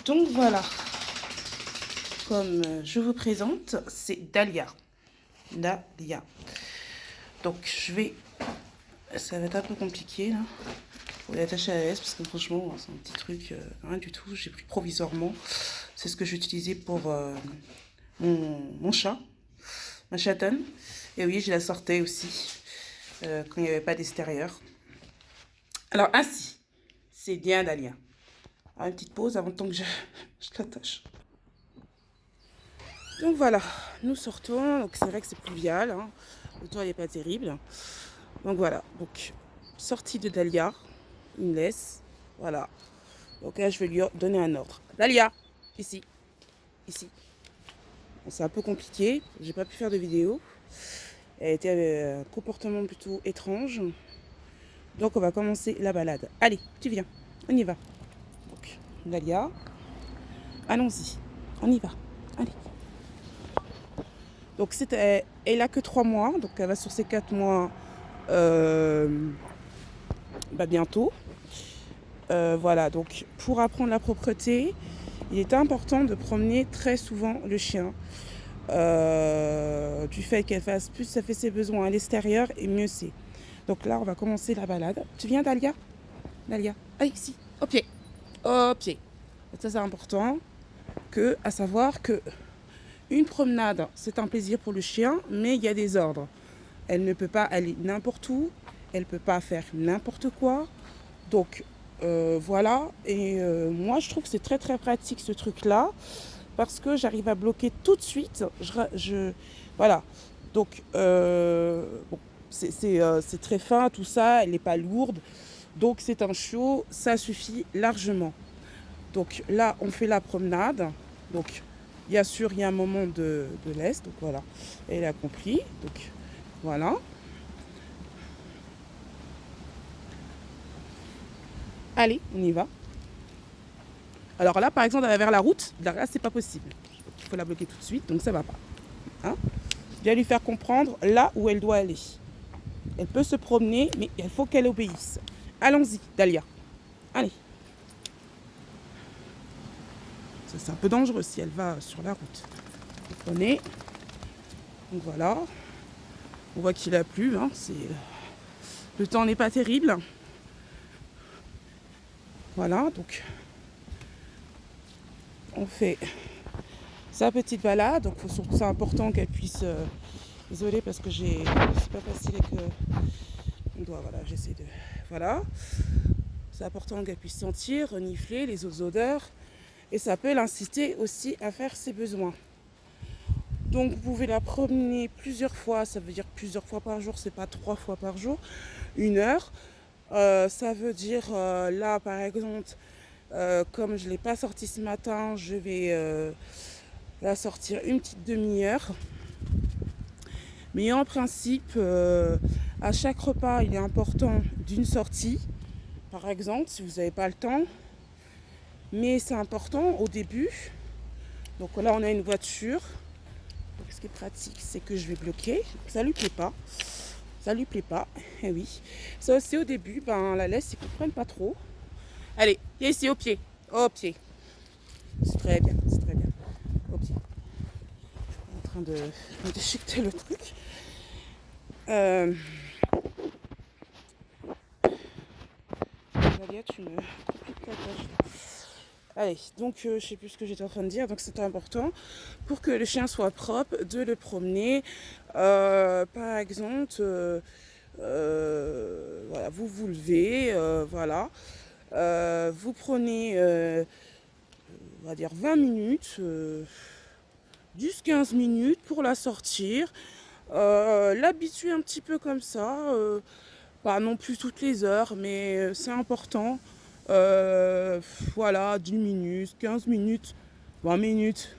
Donc voilà, comme je vous présente, c'est Dahlia. Dahlia. Donc je vais, ça va être un peu compliqué là, pour l'attacher à la laisse parce que franchement c'est un petit truc, rien du tout. J'ai pris provisoirement, c'est ce que j'utilisais pour mon chat, ma chatonne. Et oui, je la sortais aussi quand il n'y avait pas d'extérieur. Alors ainsi, c'est bien Dahlia. Alors, une petite pause avant que je l'attache. Donc voilà, nous sortons. Donc c'est vrai que c'est pluvial, hein. Le temps n'est pas terrible. Donc voilà, donc sortie de Dahlia, une laisse. Voilà. Donc là je vais lui donner un ordre. Dahlia, ici, ici. Bon, c'est un peu compliqué, j'ai pas pu faire de vidéo. Elle était un comportement plutôt étrange. Donc on va commencer la balade. Allez, tu viens, on y va. Donc Dahlia, allons-y, on y va. Allez. Donc elle a que 3 mois, donc elle va sur ses 4 mois bientôt. Voilà, donc pour apprendre la propreté, il est important de promener très souvent le chien. Du fait qu'elle fasse plus, ça fait ses besoins à l'extérieur et mieux c'est. Donc là, on va commencer la balade. Tu viens, Dahlia? Dahlia, allez, ici, au pied. Au pied. Ça, c'est important, à savoir que une promenade, c'est un plaisir pour le chien, mais il y a des ordres. Elle ne peut pas aller n'importe où, elle ne peut pas faire n'importe quoi. Donc voilà, et moi je trouve que c'est très très pratique ce truc-là, parce que j'arrive à bloquer tout de suite. Voilà, donc bon, c'est très fin tout ça, elle n'est pas lourde, donc c'est un chiot, ça suffit largement. Donc là, on fait la promenade, donc bien sûr, il y a un moment de laisse, donc voilà, elle a compris, donc voilà. Allez, on y va. Alors là, par exemple, elle va vers la route, là, c'est pas possible. Il faut la bloquer tout de suite, donc ça va pas. Hein, je vais lui faire comprendre là où elle doit aller. Elle peut se promener, mais il faut qu'elle obéisse. Allons-y, Dahlia. Allez. Ça, c'est un peu dangereux si elle va sur la route. Vous prenez. Donc voilà. On voit qu'il a plu. Hein, le temps n'est pas terrible. Voilà, donc on fait sa petite balade. Donc c'est important qu'elle puisse... désolée parce que c'est pas facile avec on doit, voilà, j'essaie de... Voilà. C'est important qu'elle puisse sentir, renifler les autres odeurs. Et ça peut l'inciter aussi à faire ses besoins. Donc vous pouvez la promener plusieurs fois, ça veut dire plusieurs fois par jour, c'est pas 3 fois par jour, 1 heure. Ça veut dire là par exemple, comme je ne l'ai pas sortie ce matin, je vais la sortir une petite demi-heure. Mais en principe, à chaque repas, il est important d'une sortie, par exemple, si vous n'avez pas le temps. Mais c'est important au début. Donc là, on a une voiture. Donc ce qui est pratique, c'est que je vais bloquer. Ça lui plaît pas. Ça lui plaît pas. Et oui. Ça aussi au début, la laisse, ils comprennent pas trop. Allez, viens ici au pied. Au pied. C'est très bien, c'est très bien. Au pied. Je suis en train de déchiqueter le truc. Valia, tu me compliques la tâche. Allez, donc je sais plus ce que j'étais en train de dire, donc c'est important pour que le chien soit propre de le promener. Par exemple, voilà, vous vous levez, voilà, vous prenez, on va dire 20 minutes, 10-15 minutes pour la sortir, l'habituer un petit peu comme ça, pas non plus toutes les heures, mais c'est important. Voilà, 10 minutes, 15 minutes, 20 minutes,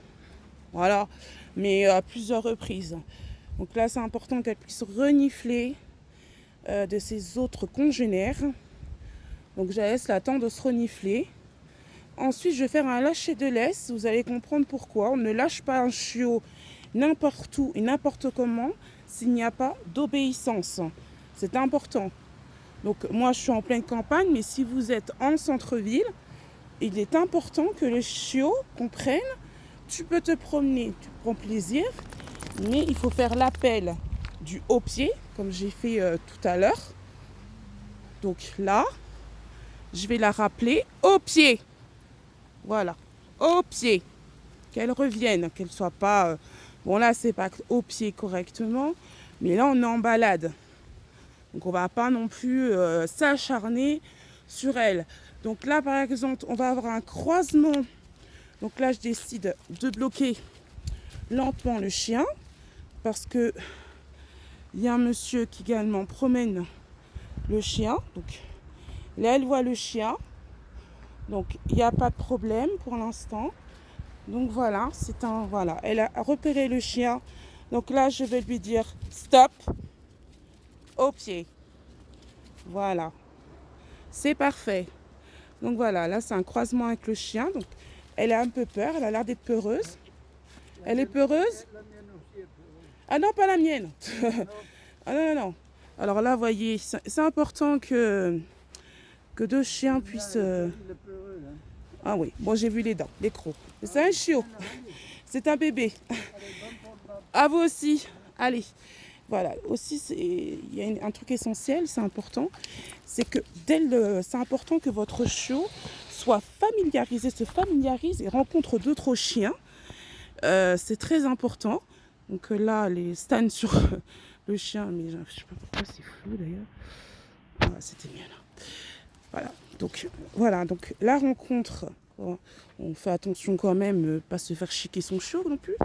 voilà, mais à plusieurs reprises. Donc là, c'est important qu'elle puisse renifler de ses autres congénères. Donc je laisse la temps de se renifler. Ensuite, je vais faire un lâcher de laisse. Vous allez comprendre pourquoi. On ne lâche pas un chiot n'importe où et n'importe comment s'il n'y a pas d'obéissance. C'est important. Donc moi, je suis en pleine campagne, mais si vous êtes en centre-ville, il est important que le chiot comprenne, tu peux te promener, tu prends plaisir, mais il faut faire l'appel du haut pied, comme j'ai fait tout à l'heure. Donc là, je vais la rappeler au pied. Voilà, au pied. Qu'elle revienne, qu'elle soit pas... bon là, c'est pas au pied correctement, mais là, on est en balade. Donc on va pas non plus s'acharner sur elle. Donc là, par exemple, on va avoir un croisement. Donc là, je décide de bloquer lentement le chien parce que il y a un monsieur qui également promène le chien. Donc là, elle voit le chien. Donc il n'y a pas de problème pour l'instant. Donc voilà, voilà, elle a repéré le chien. Donc là, je vais lui dire stop au pied. Voilà, c'est parfait. Donc voilà, là c'est un croisement avec le chien. Donc elle a un peu peur, elle a l'air d'être peureuse. Elle est peureuse? Ah non, pas la mienne. Ah non, non, non. Alors là, vous voyez, c'est important que deux chiens puissent... Ah oui, bon j'ai vu les dents, les crocs. C'est un chiot. C'est un bébé. À vous aussi. Allez. Voilà, aussi, il y a un truc essentiel, c'est important, c'est que c'est important que votre chiot soit familiarisé, se familiarise et rencontre d'autres chiens. C'est très important. Donc là, les stands sur le chien, mais je ne sais pas pourquoi c'est flou d'ailleurs. Ah, c'était mieux là. Voilà, donc la rencontre, bon, on fait attention quand même, pas se faire chiquer son chiot non plus.